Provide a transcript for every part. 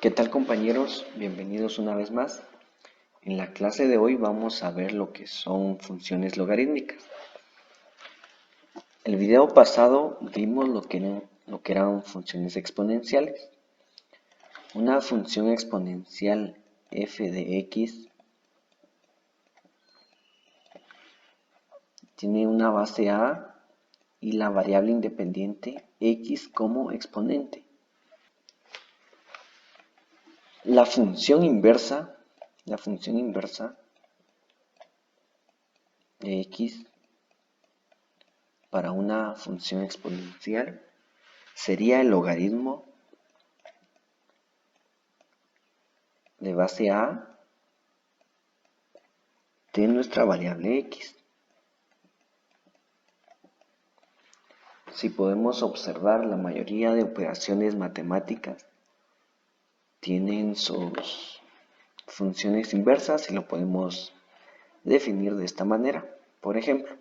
¿Qué tal, compañeros? Bienvenidos una vez más. En la clase de hoy vamos a ver lo que son funciones logarítmicas. El video pasado vimos lo que eran funciones exponenciales. Una función exponencial f de x tiene una base a y la variable independiente x como exponente. La función inversa de x para una función exponencial sería el logaritmo de base a de nuestra variable x. Si podemos observar, la mayoría de operaciones matemáticas tienen sus funciones inversas y lo podemos definir de esta manera. Por ejemplo,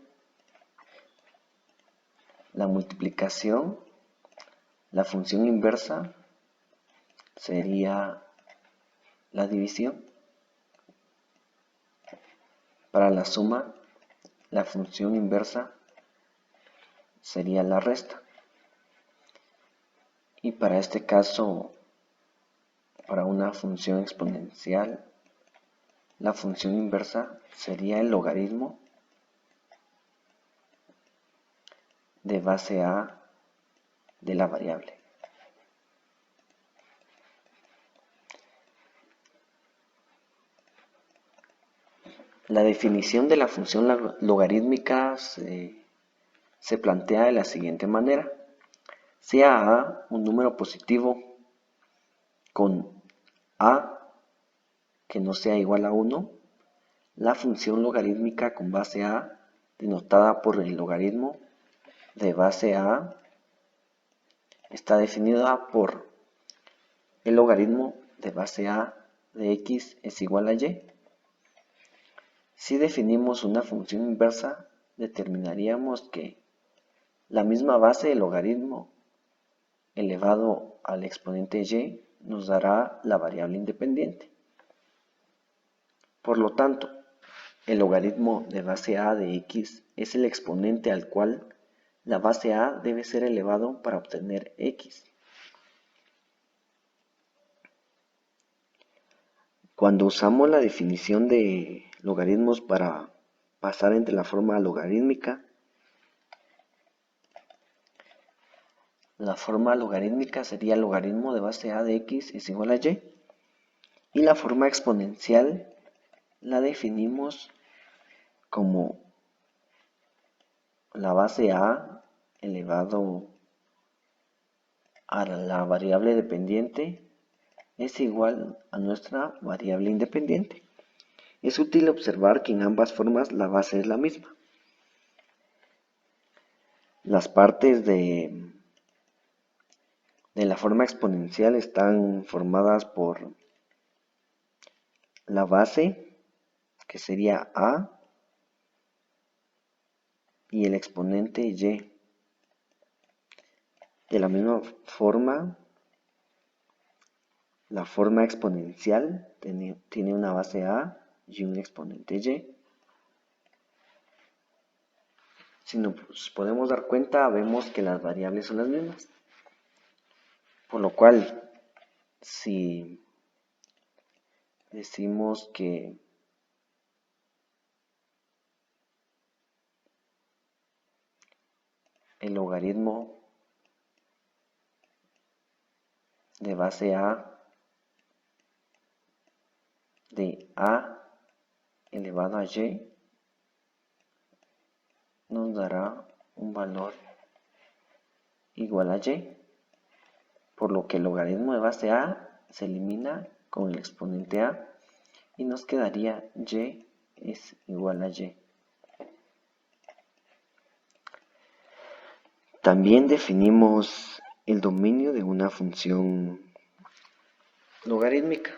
la multiplicación, la función inversa sería la división. Para la suma, la función inversa sería la resta. Y para este caso, para una función exponencial, la función inversa sería el logaritmo de base a de la variable. La definición de la función logarítmica se plantea de la siguiente manera. Sea a un número positivo con a que no sea igual a 1, la función logarítmica con base a, denotada por el logaritmo de base a, está definida por el logaritmo de base a de x es igual a y. Si definimos una función inversa, determinaríamos que la misma base del logaritmo elevado al exponente y nos dará la variable independiente. Por lo tanto, el logaritmo de base a de x es el exponente al cual la base a debe ser elevado para obtener x. Cuando usamos la definición de logaritmos para pasar entre la forma logarítmica, la forma logarítmica sería el logaritmo de base a de x es igual a y. Y la forma exponencial la definimos como la base a elevado a la variable dependiente es igual a nuestra variable independiente. Es útil observar que en ambas formas la base es la misma. Las partes de la forma exponencial están formadas por la base, que sería a, y el exponente y. De la misma forma, la forma exponencial tiene una base a y un exponente y. Si nos podemos dar cuenta, vemos que las variables son las mismas. Por lo cual, si decimos que el logaritmo de base a de a elevado a y nos dará un valor igual a y, por lo que el logaritmo de base a se elimina con el exponente a y nos quedaría y es igual a y. También definimos el dominio de una función logarítmica.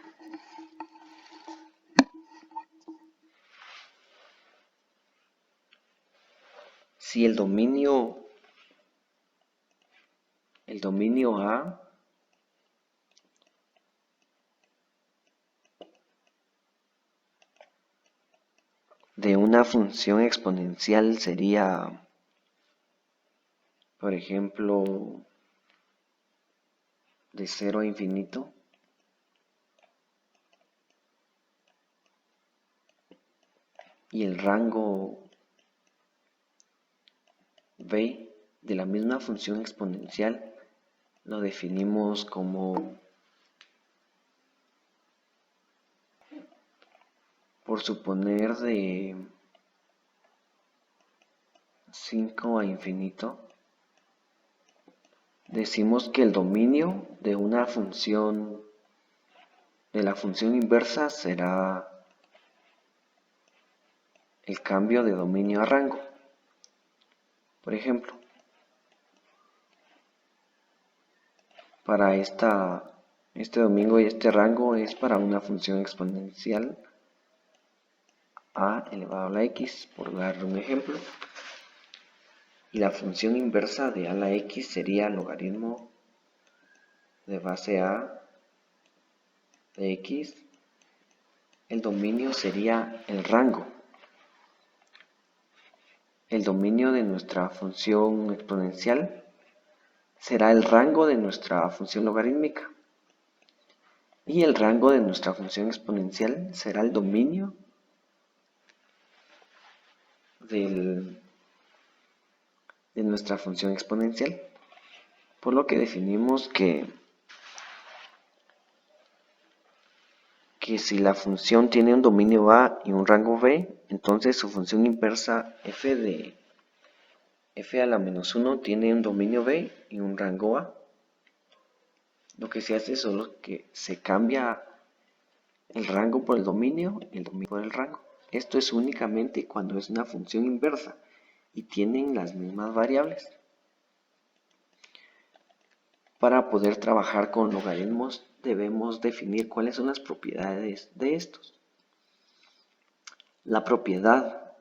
Si el dominio A de una función exponencial sería, por ejemplo, de 0 a infinito. Y el rango b de la misma función exponencial lo definimos como, por suponer, de 5 a infinito. Decimos que el dominio de una función, de la función inversa, será el cambio de dominio a rango. Por ejemplo, para este dominio y este rango es para una función exponencial a elevado a la x, por dar un ejemplo. Y la función inversa de a la x sería logaritmo de base a de x. El dominio sería el rango. El dominio de nuestra función exponencial será el rango de nuestra función logarítmica. Y el rango de nuestra función exponencial será el dominio de nuestra función exponencial. Por lo que definimos que si la función tiene un dominio a y un rango b, entonces su función inversa f de f a la menos 1 tiene un dominio b y un rango a. Lo que se hace es solo que se cambia el rango por el dominio y el dominio por el rango. Esto es únicamente cuando es una función inversa y tienen las mismas variables. Para poder trabajar con logaritmos debemos definir cuáles son las propiedades de estos. La primera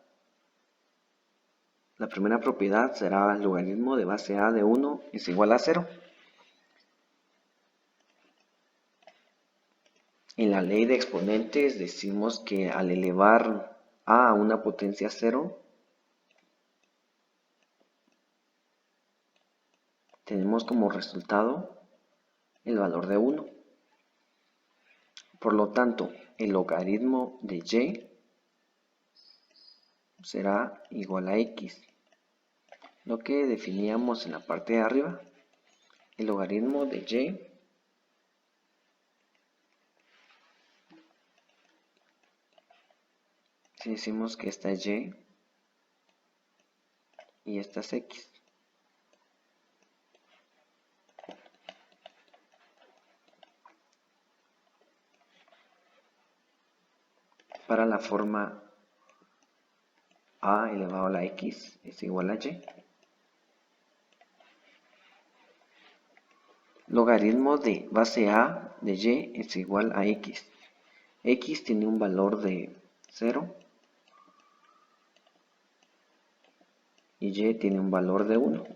propiedad será el logaritmo de base a de 1 es igual a 0. En la ley de exponentes decimos que al elevar a una potencia 0, tenemos como resultado el valor de 1. Por lo tanto, el logaritmo de y será igual a x. Lo que definíamos en la parte de arriba, el logaritmo de y si decimos que esta es y esta es x. Para la forma a elevado a la x es igual a y. Logaritmo de base a de y es igual a x. X tiene un valor de 0 y y tiene un valor de 1.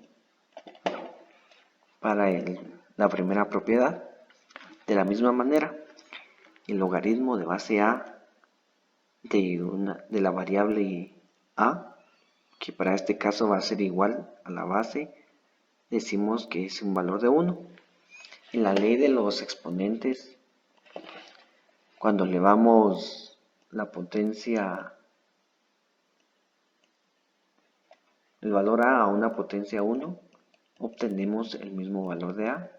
Para la primera propiedad, de la misma manera, el logaritmo de base a de la variable a, que para este caso va a ser igual a la base, decimos que es un valor de 1. En la ley de los exponentes, cuando elevamos la potencia, el valor a una potencia 1, obtenemos el mismo valor de a.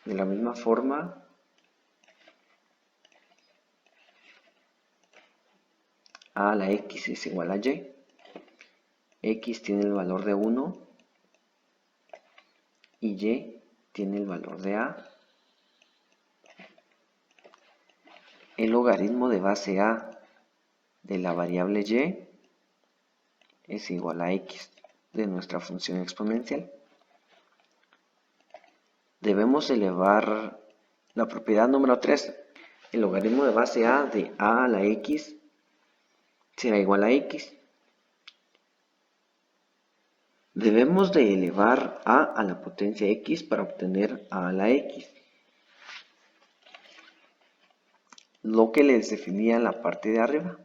De la misma forma, a la x es igual a y. X tiene el valor de 1 y y tiene el valor de a. El logaritmo de base a de la variable y es igual a x de nuestra función exponencial. Debemos elevar la propiedad número 3. El logaritmo de base a de a la x será igual a x. Debemos de elevar a la potencia x para obtener a la x. lo que les definía en la parte de arriba.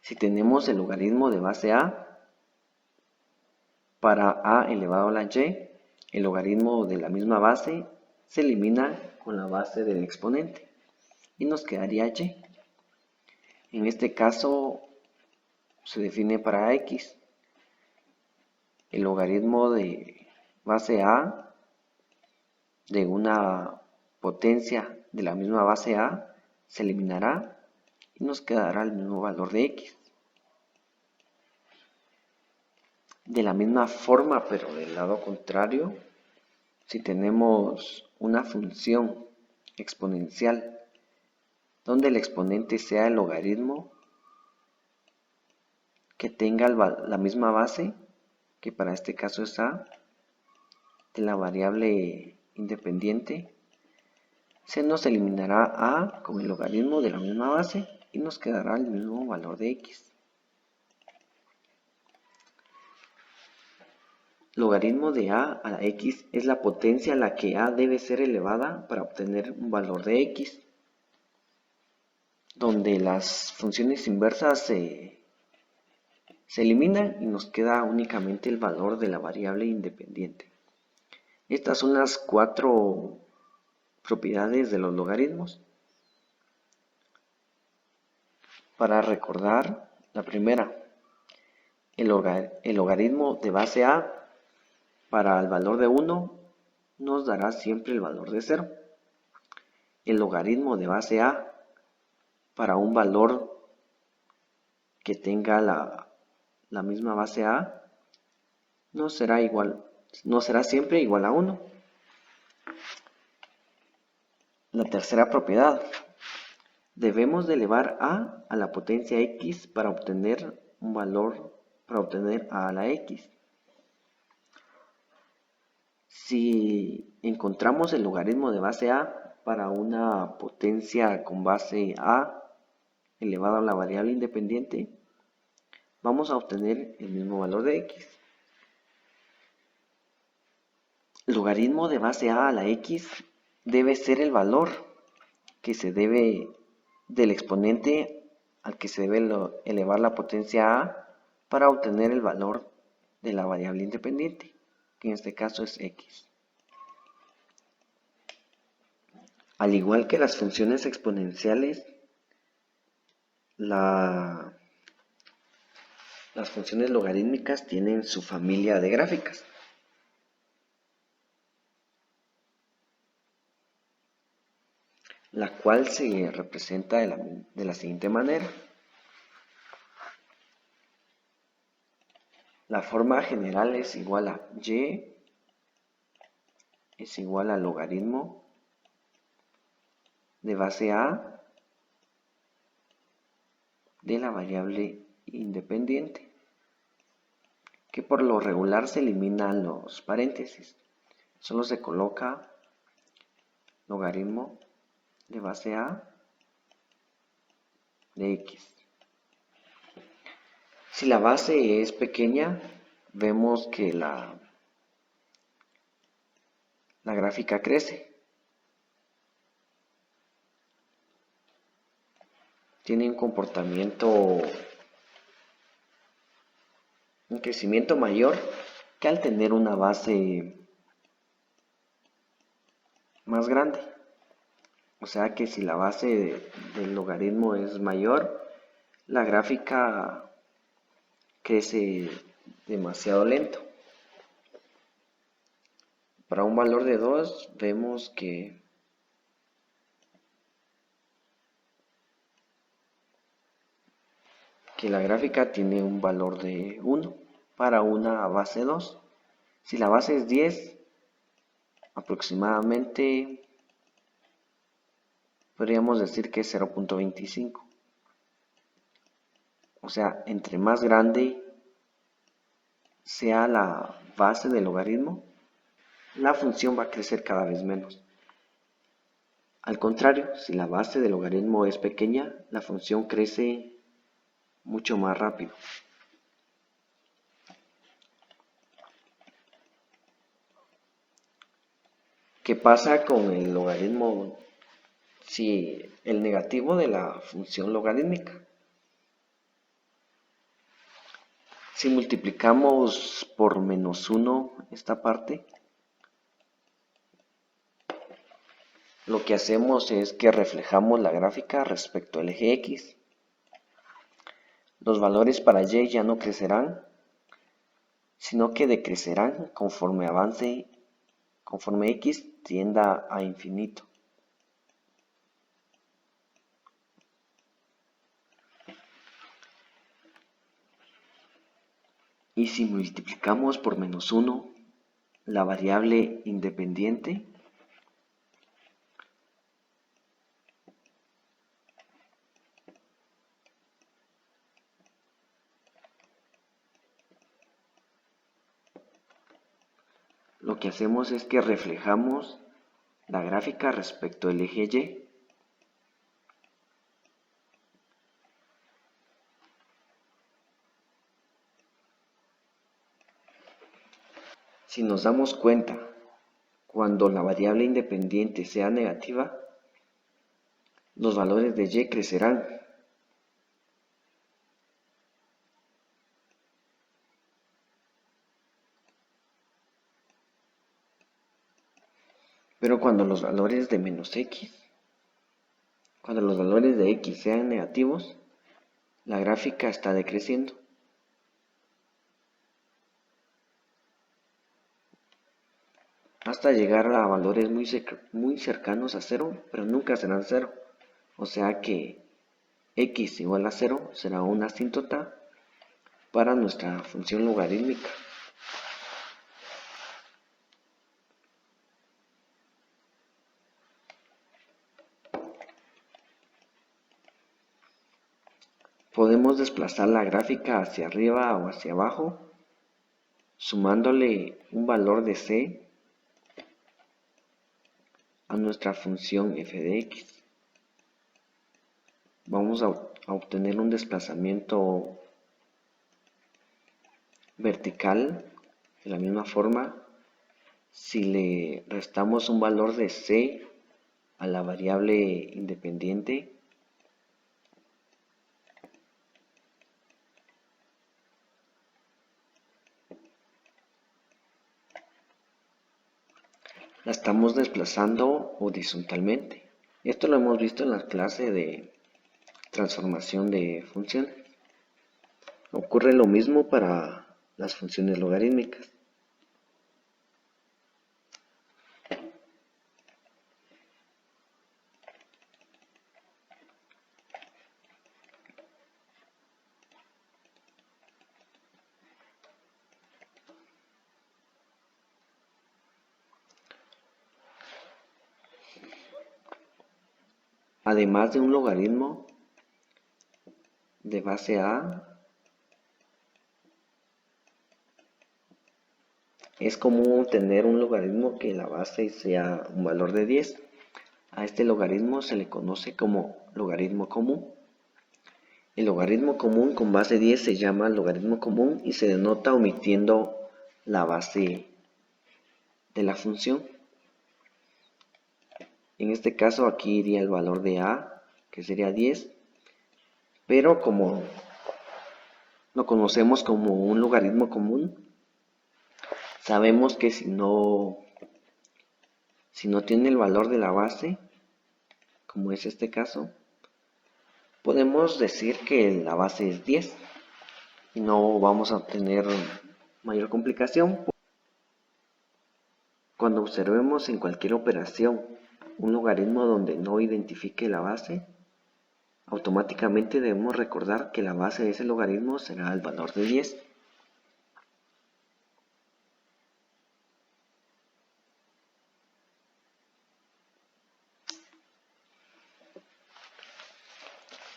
Si tenemos el logaritmo de base a, para a elevado a la y, el logaritmo de la misma base se elimina con la base del exponente y nos quedaría y. En este caso se define para x el logaritmo de base a de una potencia de la misma base a se eliminará y nos quedará el mismo valor de x. De la misma forma, pero del lado contrario, si tenemos una función exponencial donde el exponente sea el logaritmo que tenga la misma base, que para este caso es a, de la variable independiente, se nos eliminará a con el logaritmo de la misma base y nos quedará el mismo valor de x. Logaritmo de a la x es la potencia a la que a debe ser elevada para obtener un valor de x, donde las funciones inversas se eliminan y nos queda únicamente el valor de la variable independiente. Estas son las 4 propiedades de los logaritmos. Para recordar, la primera, el logaritmo de base a para el valor de 1 nos dará siempre el valor de 0. El logaritmo de base a para un valor que tenga la misma base a no será siempre igual a 1. La tercera propiedad, debemos de elevar a la potencia x para obtener un valor, para obtener a la x. Si encontramos el logaritmo de base a para una potencia con base a elevado a la variable independiente, vamos a obtener el mismo valor de x. El logaritmo de base a la x debe ser el valor que se debe del exponente al que se debe elevar la potencia a para obtener el valor de la variable independiente, que en este caso es x. Al igual que las funciones exponenciales, las funciones logarítmicas tienen su familia de gráficas. La cual se representa de la siguiente manera. La forma general es igual a y es igual al logaritmo de base a de la variable independiente, que por lo regular se eliminan los paréntesis. Solo se coloca logaritmo de base a de x. Si la base es pequeña, vemos que la gráfica crece. Tiene un crecimiento mayor que al tener una base más grande. O sea que si la base del logaritmo es mayor, la gráfica crece demasiado lento. Para un valor de 2 vemos que la gráfica tiene un valor de 1 para una base 2. Si la base es 10, aproximadamente podríamos decir que es 0.25. O sea, entre más grande sea la base del logaritmo, la función va a crecer cada vez menos. Al contrario, si la base del logaritmo es pequeña, la función crece mucho más rápido. ¿Qué ¿Qué pasa con el logaritmo? Si el negativo de la función logarítmica. Si multiplicamos por -1 esta parte, lo que hacemos es que reflejamos la gráfica respecto al eje X. Los valores para Y ya no crecerán, sino que decrecerán conforme X tienda a infinito. Y si multiplicamos por -1 la variable independiente, lo que hacemos es que reflejamos la gráfica respecto al eje Y. Si nos damos cuenta, cuando la variable independiente sea negativa, los valores de Y crecerán. Pero cuando los valores de -X, cuando los valores de X sean negativos, la gráfica está decreciendo. Hasta llegar a valores muy cercanos a 0, pero nunca serán 0. O sea que X igual a 0 será una asíntota para nuestra función logarítmica. Podemos desplazar la gráfica hacia arriba o hacia abajo, sumándole un valor de c a nuestra función f de x. Vamos a obtener un desplazamiento vertical de la misma forma si le restamos un valor de c a la variable independiente. La estamos desplazando horizontalmente. Esto lo hemos visto en la clase de transformación de funciones. Ocurre lo mismo para las funciones logarítmicas. Además de un logaritmo de base A, es común tener un logaritmo que la base sea un valor de 10. A este logaritmo se le conoce como logaritmo común. El logaritmo común con base 10 se llama logaritmo común y se denota omitiendo la base de la función. En este caso aquí iría el valor de A, que sería 10, pero como lo conocemos como un logaritmo común, sabemos que si no tiene el valor de la base, como es este caso, podemos decir que la base es 10 y no vamos a tener mayor complicación. Cuando observemos en cualquier operación un logaritmo donde no identifique la base, automáticamente debemos recordar que la base de ese logaritmo será el valor de 10.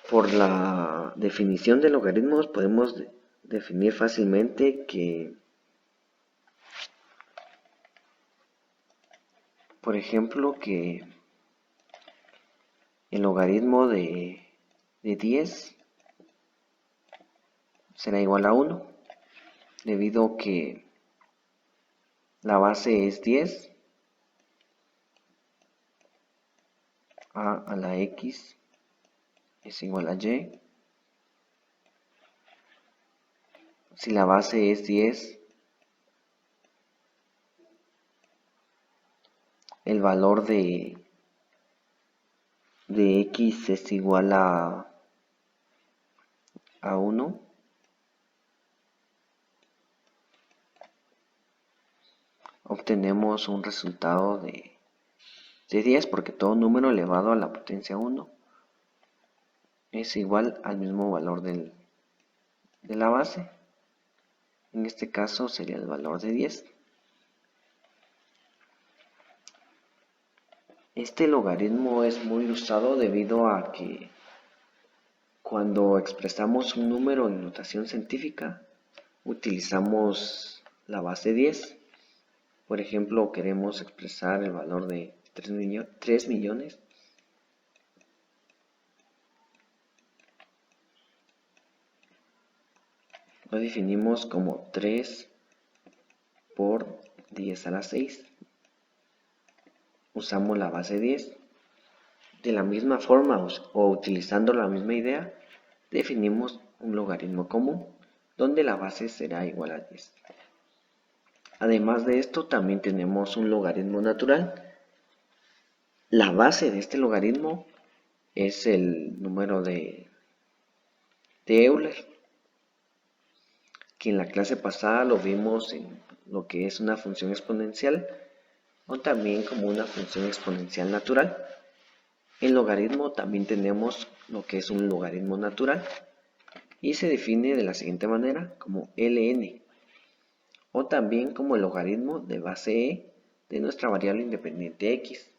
Por la definición de logaritmos podemos definir fácilmente que, por ejemplo, que el logaritmo de 10 será igual a 1, debido a que la base es 10 a la x es igual a y. Si la base es 10, el valor de x es igual a 1, obtenemos un resultado de 10 porque todo número elevado a la potencia 1 es igual al mismo valor de la base. En este caso sería el valor de 10. Este logaritmo es muy usado debido a que cuando expresamos un número en notación científica utilizamos la base 10. Por ejemplo, queremos expresar el valor de 3 millones. Lo definimos como 3 por 10 a la 6. Usamos la base 10. De la misma forma o utilizando la misma idea, definimos un logaritmo común, donde la base será igual a 10. Además de esto, también tenemos un logaritmo natural. La base de este logaritmo es el número de Euler, que en la clase pasada lo vimos en lo que es una función exponencial o también como una función exponencial natural. En logaritmo también tenemos lo que es un logaritmo natural y se define de la siguiente manera como ln o también como el logaritmo de base e de nuestra variable independiente x.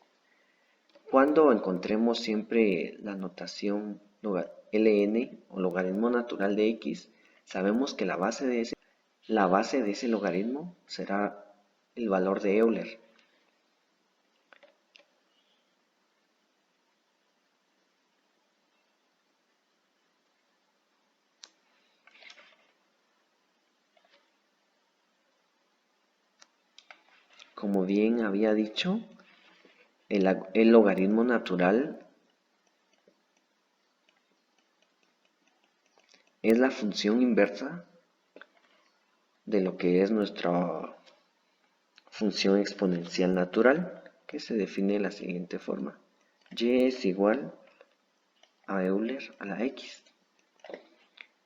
Cuando encontremos siempre la notación ln o logaritmo natural de x, sabemos que la base de ese logaritmo será el valor de Euler. Como bien había dicho, el logaritmo natural es la función inversa de lo que es nuestra función exponencial natural, que se define de la siguiente forma. Y es igual a Euler a la x.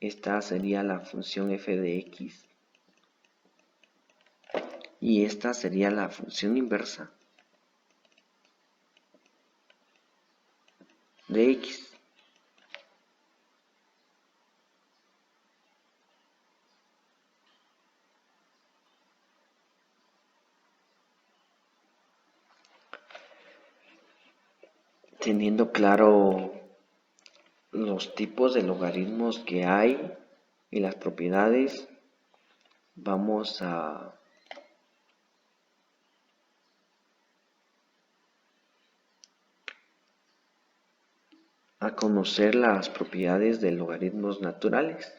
Esta sería la función f de x. Y esta sería la función inversa de x. Teniendo claro los tipos de logaritmos que hay y las propiedades, vamos a conocer las propiedades de logaritmos naturales.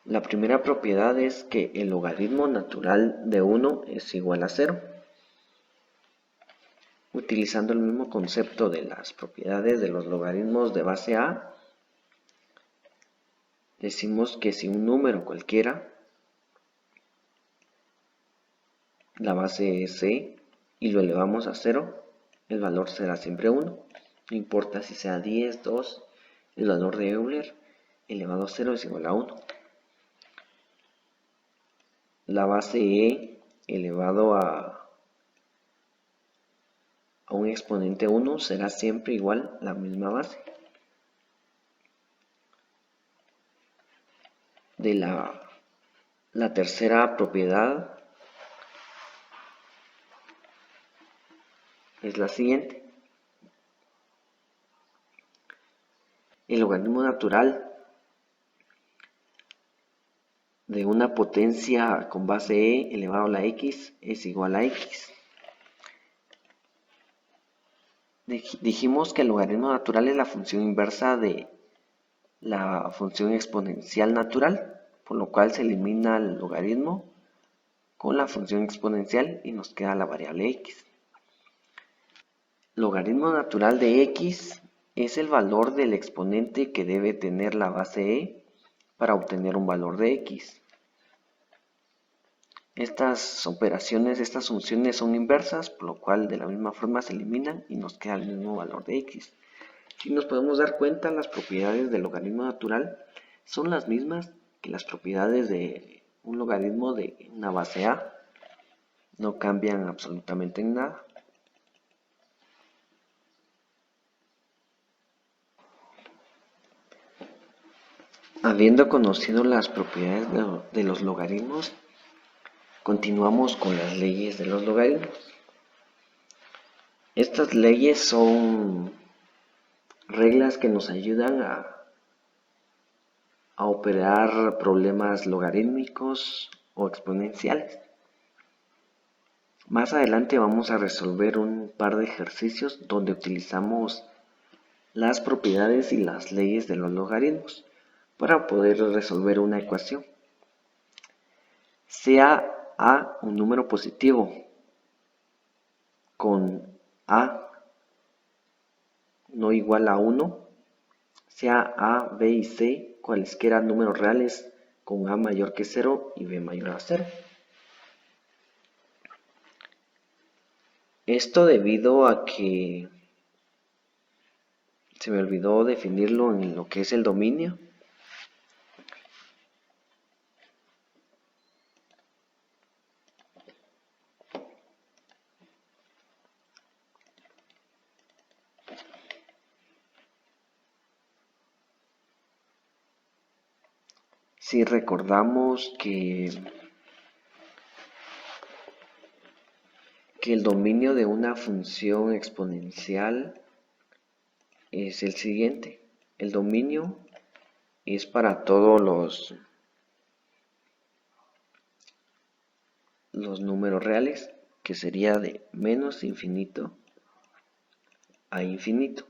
La primera propiedad es que el logaritmo natural de 1 es igual a 0. Utilizando el mismo concepto de las propiedades de los logaritmos de base a, decimos que si un número cualquiera, la base es c, y lo elevamos a 0, el valor será siempre 1. No importa si sea 10, 2, el valor de Euler elevado a 0 es igual a 1. La base e elevado a un exponente 1 será siempre igual a la misma base. De la tercera propiedad es la siguiente. El logaritmo natural de una potencia con base e elevado a la x es igual a x. Dijimos que el logaritmo natural es la función inversa de la función exponencial natural, por lo cual se elimina el logaritmo con la función exponencial y nos queda la variable x. logaritmo natural de x es el valor del exponente que debe tener la base e para obtener un valor de x. Estas operaciones, estas funciones son inversas, por lo cual de la misma forma se eliminan y nos queda el mismo valor de x. Si nos podemos dar cuenta, las propiedades del logaritmo natural son las mismas que las propiedades de un logaritmo de una base a. No cambian absolutamente en nada. Habiendo conocido las propiedades de los logaritmos, continuamos con las leyes de los logaritmos. Estas leyes son reglas que nos ayudan a operar problemas logarítmicos o exponenciales. Más adelante vamos a resolver un par de ejercicios donde utilizamos las propiedades y las leyes de los logaritmos para poder resolver una ecuación. Sea a un número positivo con a no igual a 1, sea a, b y c cualesquiera números reales con a mayor que 0 y b mayor a 0. Esto debido a que se me olvidó definirlo en lo que es el dominio. Si recordamos que el dominio de una función exponencial es el siguiente. El dominio es para todos los números reales, que sería de menos infinito a infinito.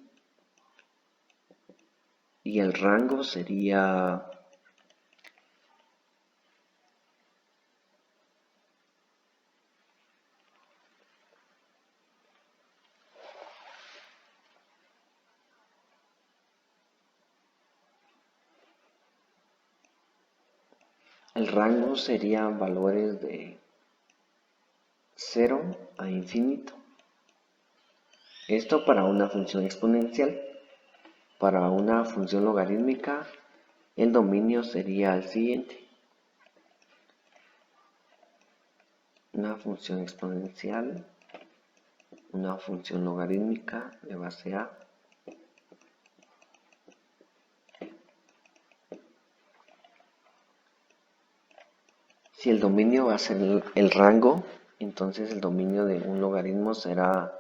Y el rango sería valores de 0 a infinito. Esto para una función exponencial. Para una función logarítmica, el dominio sería el siguiente. Una función exponencial, una función logarítmica de base a, si el dominio va a ser el rango, entonces el dominio de un logaritmo será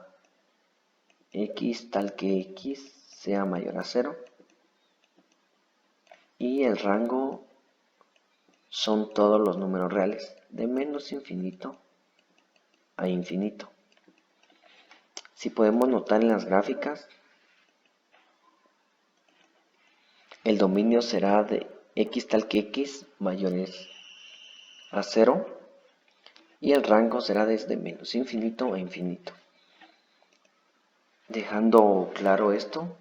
x tal que x sea mayor a 0 y el rango son todos los números reales de menos infinito a infinito. Si podemos notar en las gráficas, el dominio será de x tal que x mayores a 0 y el rango será desde menos infinito a infinito. Dejando claro esto,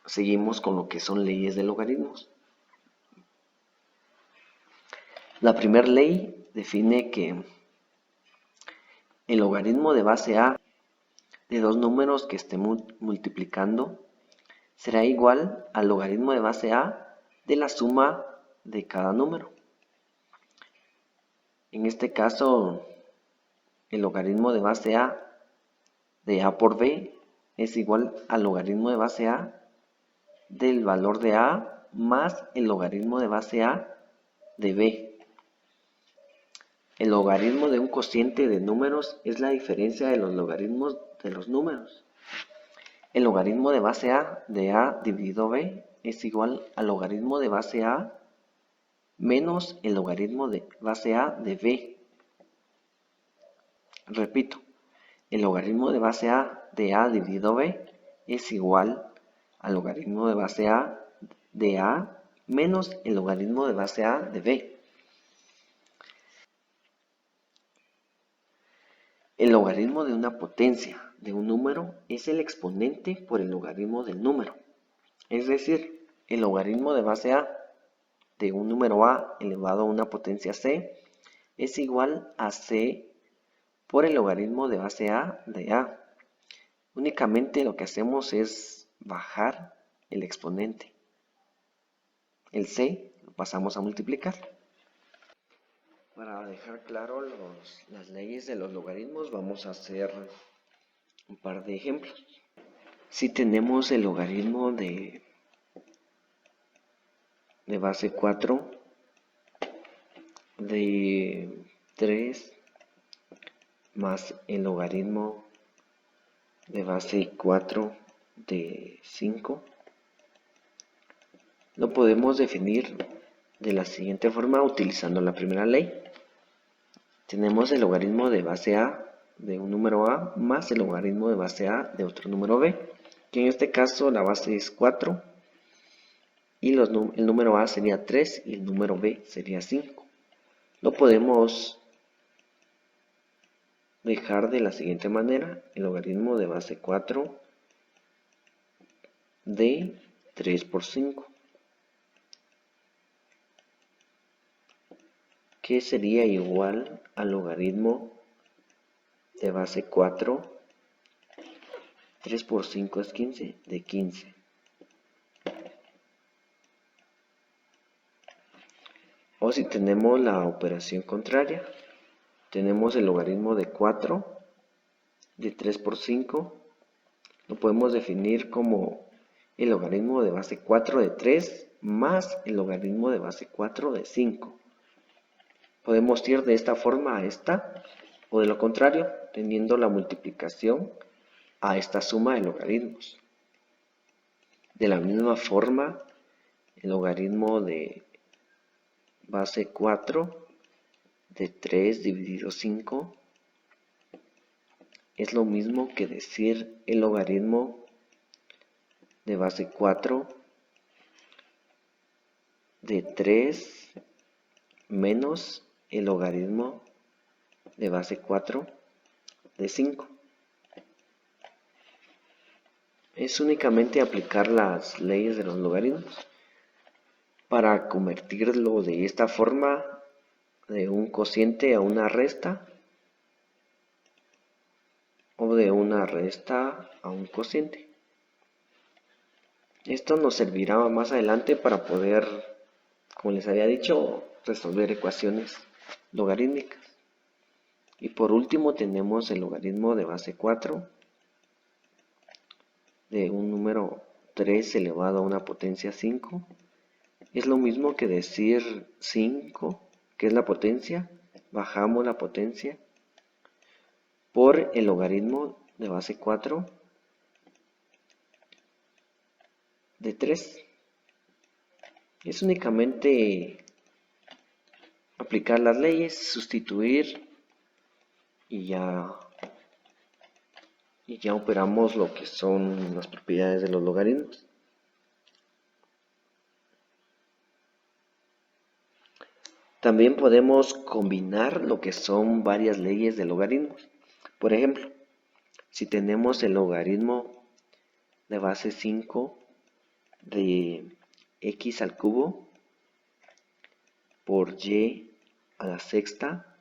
seguimos con lo que son leyes de logaritmos. La primera ley define que el logaritmo de base a de dos números que estén multiplicando será igual al logaritmo de base a de la suma de cada número. En este caso, el logaritmo de base a de a por b es igual al logaritmo de base a del valor de a más el logaritmo de base a de b. El logaritmo de un cociente de números es la diferencia de los logaritmos de los números. El logaritmo de base a de a dividido b es igual al logaritmo de base a menos el logaritmo de base a de b. Repito, el logaritmo de base a de a dividido b es igual al logaritmo de base a de a menos el logaritmo de base a de b. El logaritmo de una potencia de un número es el exponente por el logaritmo del número. Es decir, el logaritmo de base a de un número a elevado a una potencia c es igual a c por el logaritmo de base a de a. Únicamente lo que hacemos es bajar el exponente. El c lo pasamos a multiplicar. Para dejar claro las leyes de los logaritmos, vamos a hacer un par de ejemplos. Si tenemos el logaritmo de base 4 de 3 más el logaritmo de base 4 de 5, lo podemos definir de la siguiente forma utilizando la primera ley. Tenemos el logaritmo de base a de un número a más el logaritmo de base a de otro número b, que en este caso la base es 4 y el número a sería 3 y el número b sería 5. Lo podemos dejar de la siguiente manera: el logaritmo de base 4 de 3 por 5, que sería igual al logaritmo de base 4, 3 por 5 es 15, de 15. O si tenemos la operación contraria, tenemos el logaritmo de 4 de 3 por 5, lo podemos definir como el logaritmo de base 4 de 3 más el logaritmo de base 4 de 5. Podemos ir de esta forma a esta, o de lo contrario, teniendo la multiplicación a esta suma de logaritmos. De la misma forma, el logaritmo de base 4 de 3 dividido 5 es lo mismo que decir el logaritmo de base 4 de 3 menos el logaritmo de base 4 de 5. Es únicamente aplicar las leyes de los logaritmos para convertirlo de esta forma de un cociente a una resta o de una resta a un cociente. Esto nos servirá más adelante para poder, como les había dicho, resolver ecuaciones logarítmicas. Y por último tenemos el logaritmo de base 4 de un número 3 elevado a una potencia 5. Es lo mismo que decir 5, que es la potencia, bajamos la potencia por el logaritmo de base 4 de 3. Es únicamente aplicar las leyes, sustituir y ya operamos lo que son las propiedades de los logaritmos. También podemos combinar lo que son varias leyes de logaritmos. Por ejemplo, si tenemos el logaritmo de base 5 de x al cubo por y a la sexta,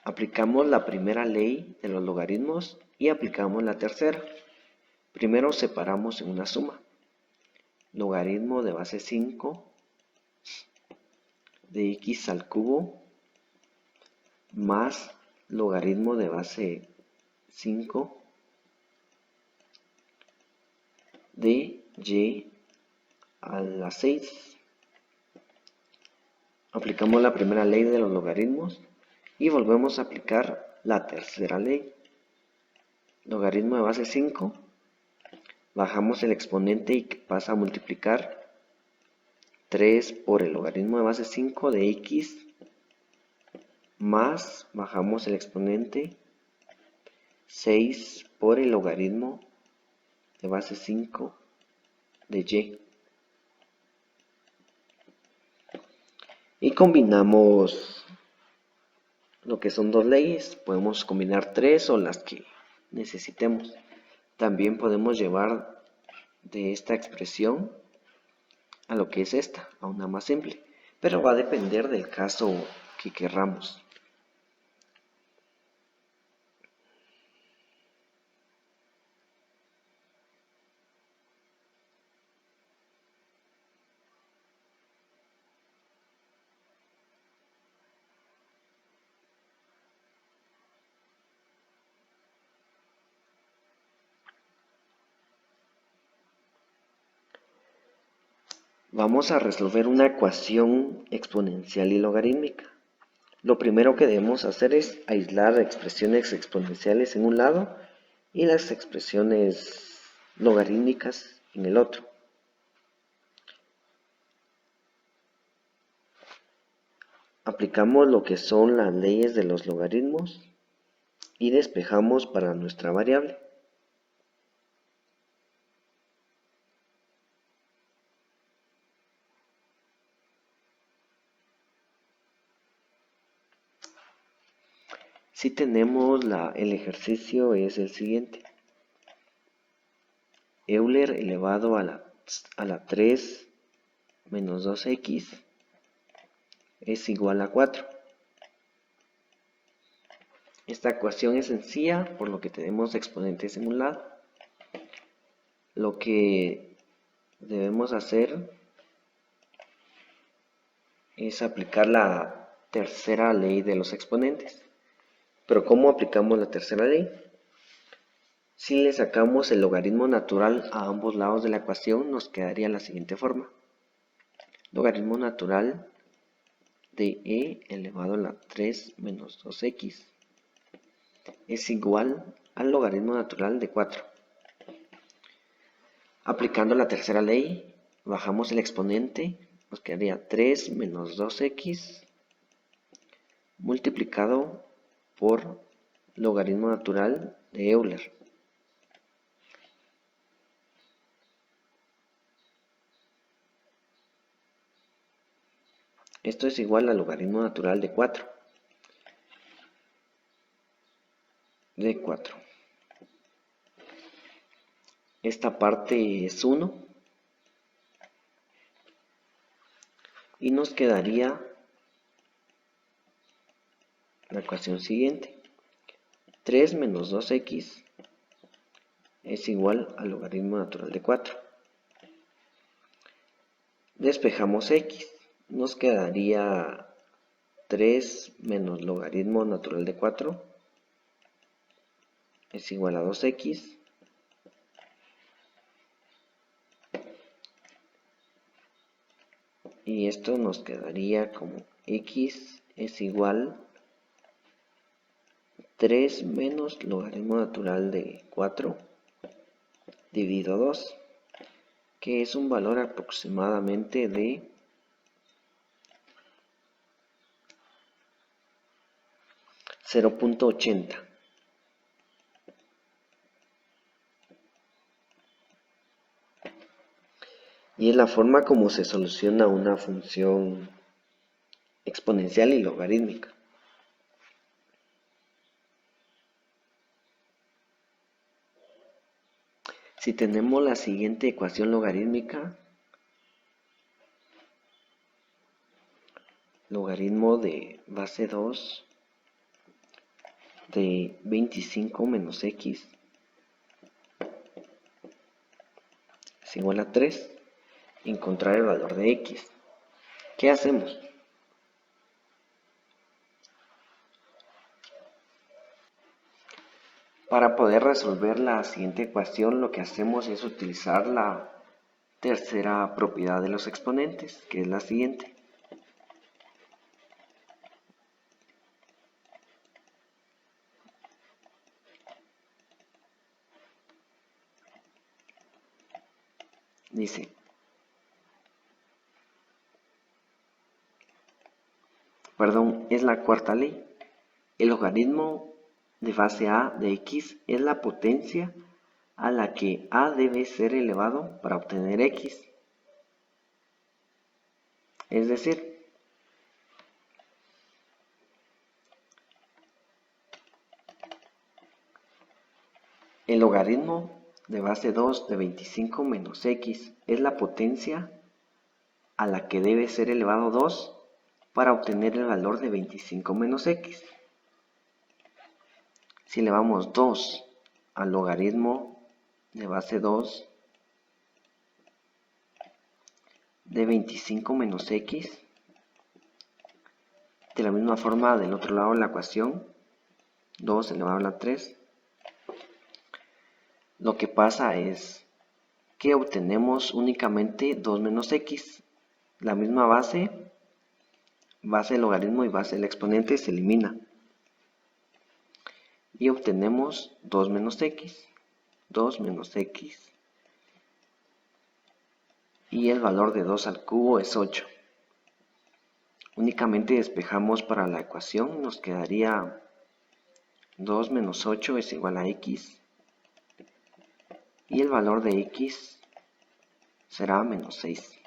aplicamos la primera ley de los logaritmos y aplicamos la tercera. Primero separamos en una suma. Logaritmo de base 5 de x al cubo más logaritmo de base 5 de y a la 6. Aplicamos la primera ley de los logaritmos y volvemos a aplicar la tercera ley. Logaritmo de base 5, bajamos el exponente y pasa a multiplicar 3 por el logaritmo de base 5 de x más, bajamos el exponente, 6 por el logaritmo de base 5 de y. Y combinamos lo lo que son dos leyes. Podemos combinar tres o las que necesitemos. También podemos llevar de esta expresión a lo que es esta, a una más simple. Pero va a depender del caso que querramos. Vamos a resolver una ecuación exponencial y logarítmica. Lo primero que debemos hacer es aislar expresiones exponenciales en un lado y las expresiones logarítmicas en el otro. Aplicamos lo que son las leyes de los logaritmos y despejamos para nuestra variable. Si tenemos el ejercicio es el siguiente. Euler elevado a la 3 menos 2x es igual a 4. Esta ecuación es sencilla, por lo que tenemos exponentes en un lado. Lo que debemos hacer es aplicar la tercera ley de los exponentes. Pero ¿cómo aplicamos la tercera ley? Si le sacamos el logaritmo natural a ambos lados de la ecuación, nos quedaría la siguiente forma. Logaritmo natural de e elevado a la 3 menos 2x es igual al logaritmo natural de 4. Aplicando la tercera ley, bajamos el exponente, nos quedaría 3 menos 2x multiplicado por logaritmo natural de Euler. Esto es igual al logaritmo natural de 4. Esta parte es 1 y nos quedaría la ecuación siguiente. 3 menos 2x es igual al logaritmo natural de 4. Despejamos x, nos quedaría 3 menos logaritmo natural de 4 es igual a 2x. Y esto nos quedaría como x es igual a 3 menos logaritmo natural de 4 dividido 2, que es un valor aproximadamente de 0.80. Y es la forma como se soluciona una función exponencial y logarítmica. Si tenemos la siguiente ecuación logarítmica, logaritmo de base 2 de 25 menos x es igual a 3, encontrar el valor de x. ¿Qué hacemos? Para poder resolver la siguiente ecuación, lo que hacemos es utilizar la tercera propiedad de los exponentes, que es la siguiente. Dice, es la cuarta ley. El logaritmo de base a de x es la potencia a la que a debe ser elevado para obtener x. Es decir, El logaritmo de base 2 de 25 menos x es la potencia a la que debe ser elevado 2 para obtener el valor de 25 menos x. Si elevamos 2 al logaritmo de base 2 de 25 menos x, de la misma forma del otro lado de la ecuación, 2 elevado a la 3, lo que pasa es que obtenemos únicamente 2 menos x. La misma base del logaritmo y base del exponente se elimina. Y obtenemos 2 menos x. 2 menos x. Y el valor de 2 al cubo es 8. Únicamente despejamos para la ecuación. Nos quedaría 2 menos 8 es igual a x. Y el valor de x será menos 6.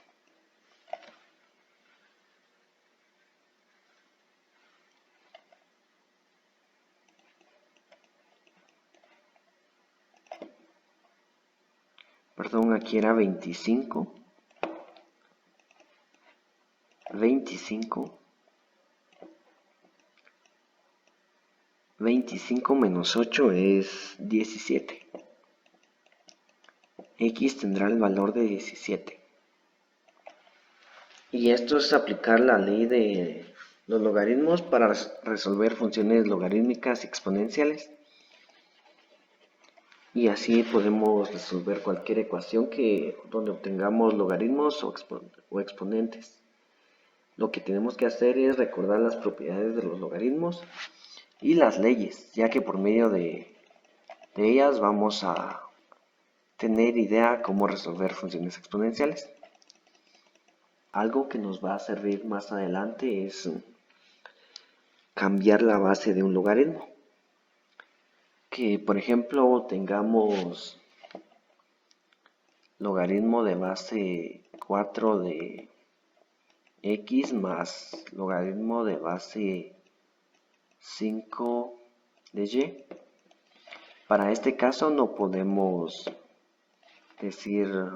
Perdón, aquí era 25. 25 menos 8 es 17. X tendrá el valor de 17. Y esto es aplicar la ley de los logaritmos para resolver funciones logarítmicas y exponenciales. Y así podemos resolver cualquier ecuación donde obtengamos logaritmos o exponentes. Lo que tenemos que hacer es recordar las propiedades de los logaritmos y las leyes, ya que por medio de ellas vamos a tener idea cómo resolver funciones exponenciales. Algo que nos va a servir más adelante es cambiar la base de un logaritmo. Que por ejemplo tengamos logaritmo de base 4 de x más logaritmo de base 5 de y. Para este caso no podemos decir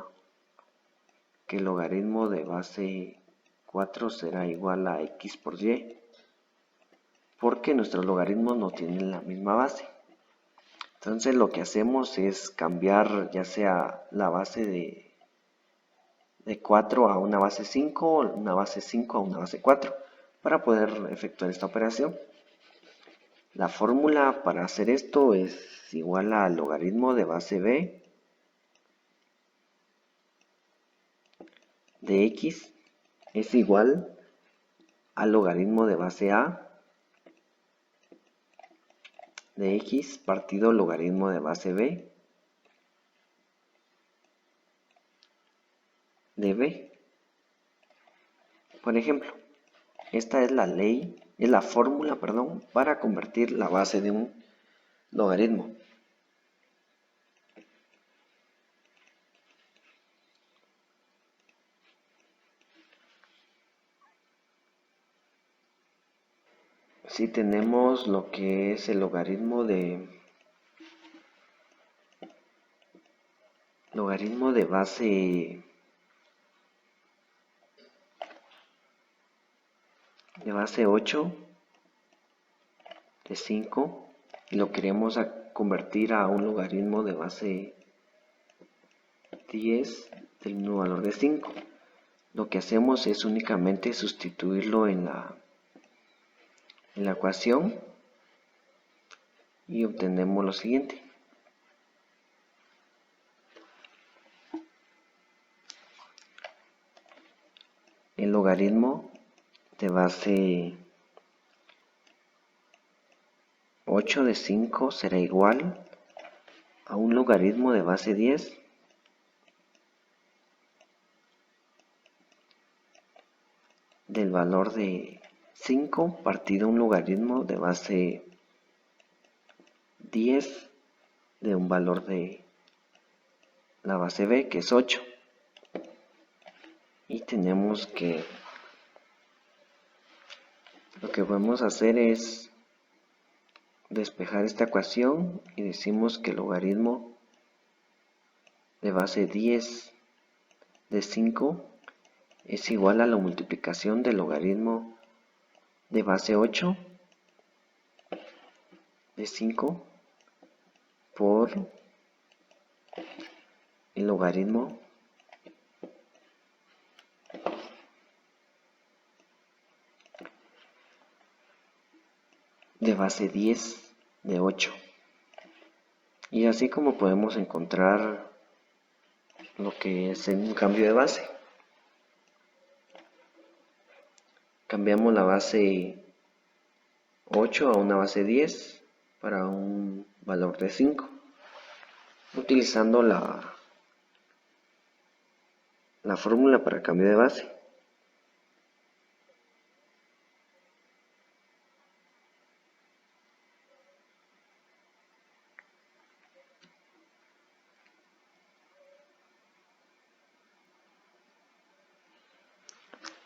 que el logaritmo de base 4 será igual a x por y, porque nuestros logaritmos no tienen la misma base. Entonces lo que hacemos es cambiar ya sea la base de 4 a una base 5 o una base 5 a una base 4 para poder efectuar esta operación. La fórmula para hacer esto es igual al logaritmo de base b de x es igual al logaritmo de base a de x partido logaritmo de base b de b. Por ejemplo, esta es la fórmula, para convertir la base de un logaritmo. Si tenemos lo que es el logaritmo de base 8 de 5 y lo queremos convertir a un logaritmo de base 10 del mismo valor de 5. Lo que hacemos es únicamente sustituirlo en la ecuación y obtenemos lo siguiente. El logaritmo de base 8 de 5 será igual a un logaritmo de base 10 del valor de 5 partido un logaritmo de base 10 de un valor de la base b, que es 8. Y tenemos que lo que podemos hacer es despejar esta ecuación y decimos que el logaritmo de base 10 de 5 es igual a la multiplicación del logaritmo de base 8 de 5 por el logaritmo de base 10 de 8. Y así como podemos encontrar lo que es un cambio de base. Cambiamos la base 8 a una base 10 para un valor de 5, utilizando la fórmula para cambio de base.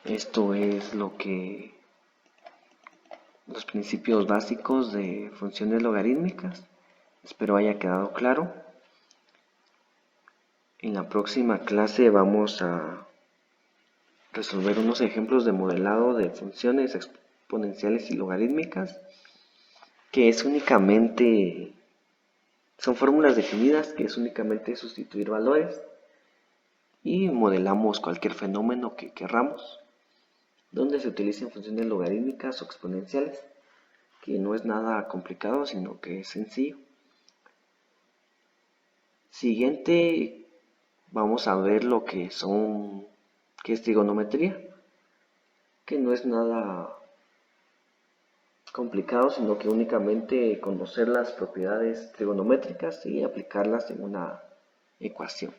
Esto es los principios básicos de funciones logarítmicas. Espero haya quedado claro. En la próxima clase vamos a resolver unos ejemplos de modelado de funciones exponenciales y logarítmicas, que es únicamente, son fórmulas definidas que es únicamente sustituir valores y modelamos cualquier fenómeno que querramos, donde se utilicen funciones logarítmicas o exponenciales, que no es nada complicado, sino que es sencillo. Siguiente, vamos a ver lo que es trigonometría, que no es nada complicado, sino que únicamente conocer las propiedades trigonométricas y aplicarlas en una ecuación.